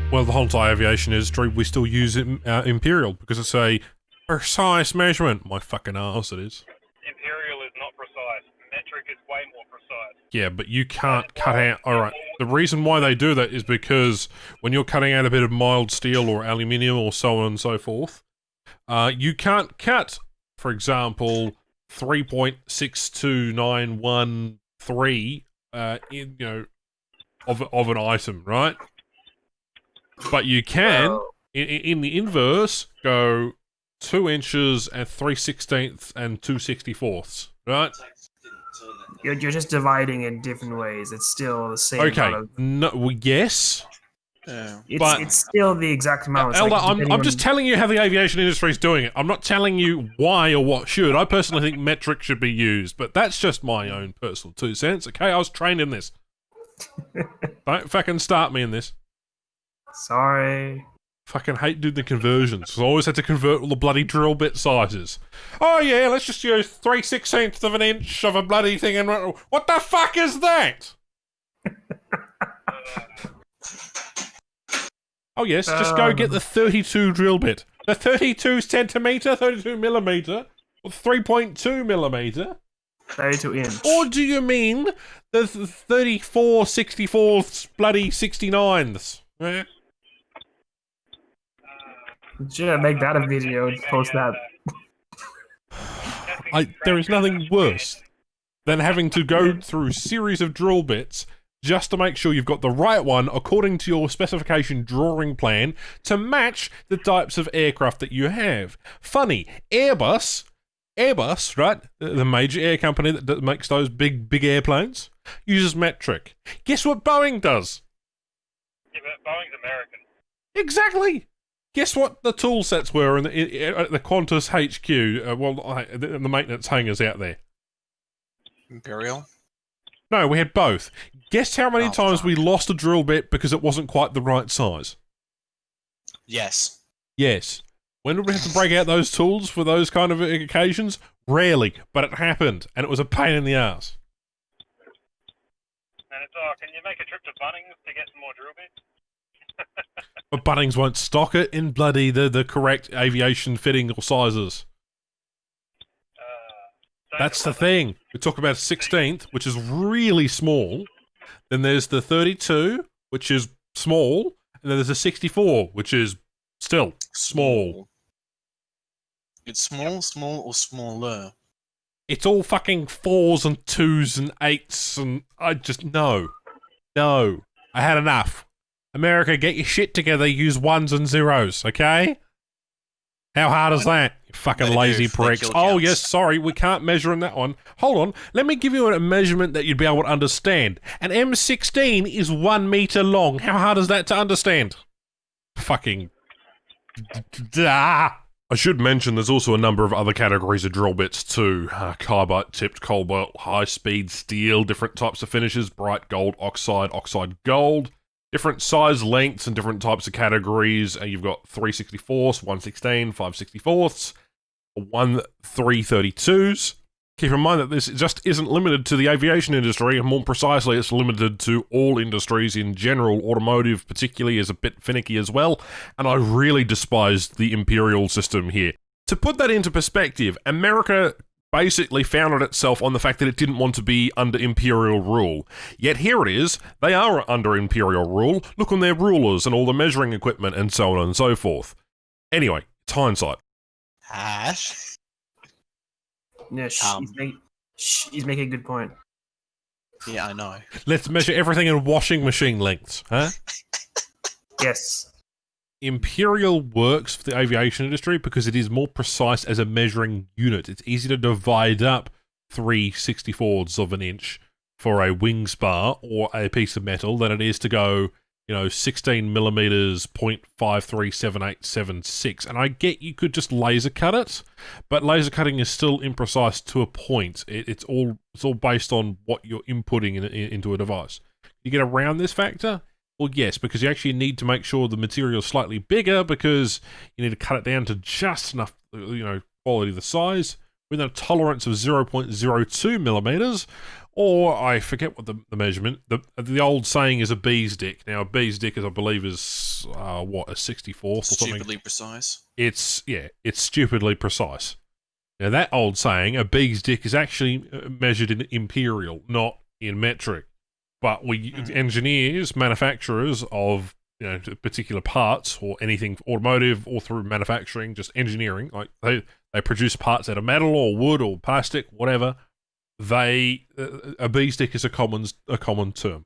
Well, the whole entire aviation industry, we still use it, Imperial, because it's a precise measurement. My fucking arse it is. Imperial is not precise. Metric is way more precise. Yeah, but you can't cut out... Alright, the reason why they do that is because when you're cutting out a bit of mild steel or aluminium or so on and so forth, you can't cut, for example, 3.62913, of an item, right? But you can, in the inverse, go 2 inches and 3/16 and 2/64, right? You're just dividing in different ways. It's still the same Okay, amount of... no, well, yes. It's still the exact amount. It's Elder, like, I'm just telling you how the aviation industry is doing it. I'm not telling you why or what should. I personally think metric should be used, but that's just my own personal 2 cents, okay? I was trained in this. Don't fucking start me in this. Sorry. Fucking hate doing the conversions. I always had to convert all the bloody drill bit sizes. Oh yeah, let's just use 3/16 of an inch of a bloody thing and... What the fuck is that? Oh yes, just go get the 32 drill bit. The 32 centimetre, 32 millimetre, or 3.2 millimetre. 32 inch. Or do you mean the 34/64 bloody 69ths? Eh? Should make that a video and post that. There is nothing worse than having to go through a series of drill bits just to make sure you've got the right one according to your specification drawing plan to match the types of aircraft that you have. Funny, Airbus, right, the major air company that makes those big airplanes, uses metric. Guess what Boeing does? Yeah, but Boeing's American. Exactly. Guess what the tool sets were at the Qantas HQ, the maintenance hangars out there? Imperial? No, we had both. Guess how many times we lost a drill bit because it wasn't quite the right size? Yes. Yes. When did we have to break out those tools for those kind of occasions? Rarely, but it happened, and it was a pain in the ass. And it's, can you make a trip to Bunnings to get some more drill bits? But Bunnings won't stock it in bloody the correct aviation fitting or sizes. That's the thing. We talk about a 16th, which is really small. Then there's the 32, which is small. And then there's a 64, which is still small. It's small, or smaller? It's all fucking 4s and 2s and 8s, and I just... No. I had enough. America, get your shit together, use 1s and 0s, okay? How hard is that, you fucking lazy pricks? Oh, yes, sorry, we can't measure in that one. Hold on, let me give you a measurement that you'd be able to understand. An M16 is 1 meter long. How hard is that to understand? Fucking... I should mention there's also a number of other categories of drill bits too. Carbide, tipped, cobalt, high-speed steel, different types of finishes, bright gold, oxide gold. Different size lengths and different types of categories. You've got 3/64, 1/16, 5/64, 3/32s. Keep in mind that this just isn't limited to the aviation industry, and more precisely, it's limited to all industries in general. Automotive, particularly, is a bit finicky as well, and I really despise the Imperial System here. To put that into perspective, America basically founded itself on the fact that it didn't want to be under Imperial rule. Yet here it is, they are under Imperial rule. Look on their rulers and all the measuring equipment and so on and so forth. Anyway, it's hindsight. Ash? Yeah, he's making a good point. Yeah, I know. Let's measure everything in washing machine lengths, huh? Yes. Imperial works for the aviation industry because it is more precise as a measuring unit. It's easy to divide up 3/64 of an inch for a wing spar or a piece of metal than it is to go, 16 millimeters, 0.537876. And I get you could just laser cut it, but laser cutting is still imprecise to a point. It's all based on what you're inputting into a device. You get around this factor? Well, yes, because you actually need to make sure the material is slightly bigger because you need to cut it down to just enough, quality of the size, with a tolerance of 0.02 millimeters, Or I forget what the measurement. The old saying is a bee's dick. Now a bee's dick is, I believe, is what, a 64th or something. Stupidly precise. It's stupidly precise. Now that old saying, a bee's dick, is actually measured in imperial, not in metric. But we engineers, manufacturers of particular parts or anything automotive or through manufacturing, just engineering, like they produce parts out of metal or wood or plastic, whatever. A bee's stick is a common term.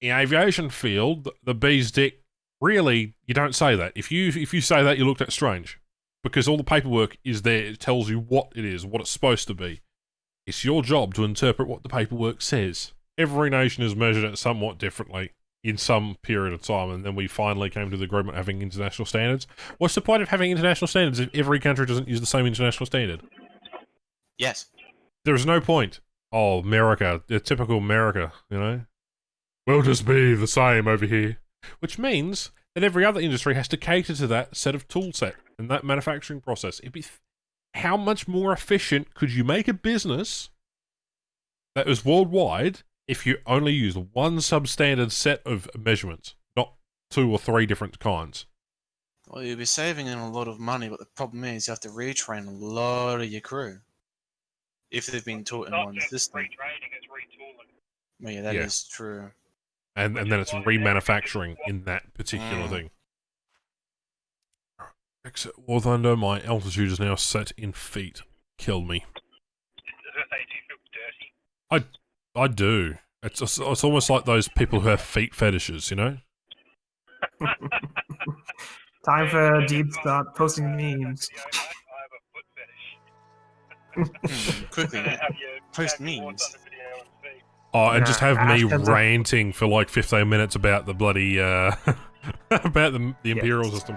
In aviation field, the bee's dick, really, you don't say that. If you say that, you're looked at strange, because all the paperwork is there. It tells you what it is, what it's supposed to be. It's your job to interpret what the paperwork says. Every nation is measured it somewhat differently in some period of time, and then we finally came to the agreement having international standards. What's the point of having international standards if every country doesn't use the same international standard? Yes. There's no point. Oh, America, the typical America, We'll just be the same over here. Which means that every other industry has to cater to that set of tool set and that manufacturing process. How much more efficient could you make a business that was worldwide if you only used one substandard set of measurements, not 2 or 3 different kinds? Well, you'll be saving them a lot of money, but the problem is you have to retrain a lot of your crew if they've been taught in Not one just system. retraining, it's retooling. Well, yeah, that is true. And then it's remanufacturing in that particular thing. Exit War Thunder, my altitude is now set in feet. Kill me. Does that say you feel dirty? I do. It's almost like those people who have feet fetishes, Time for Deep start posting memes. I have a foot fetish. Quickly, Have your- post have your memes. War Thunder video on feed. Oh, and Yeah, just have me Ash comes up- ranting for like 15 minutes about the bloody, about the Imperial System.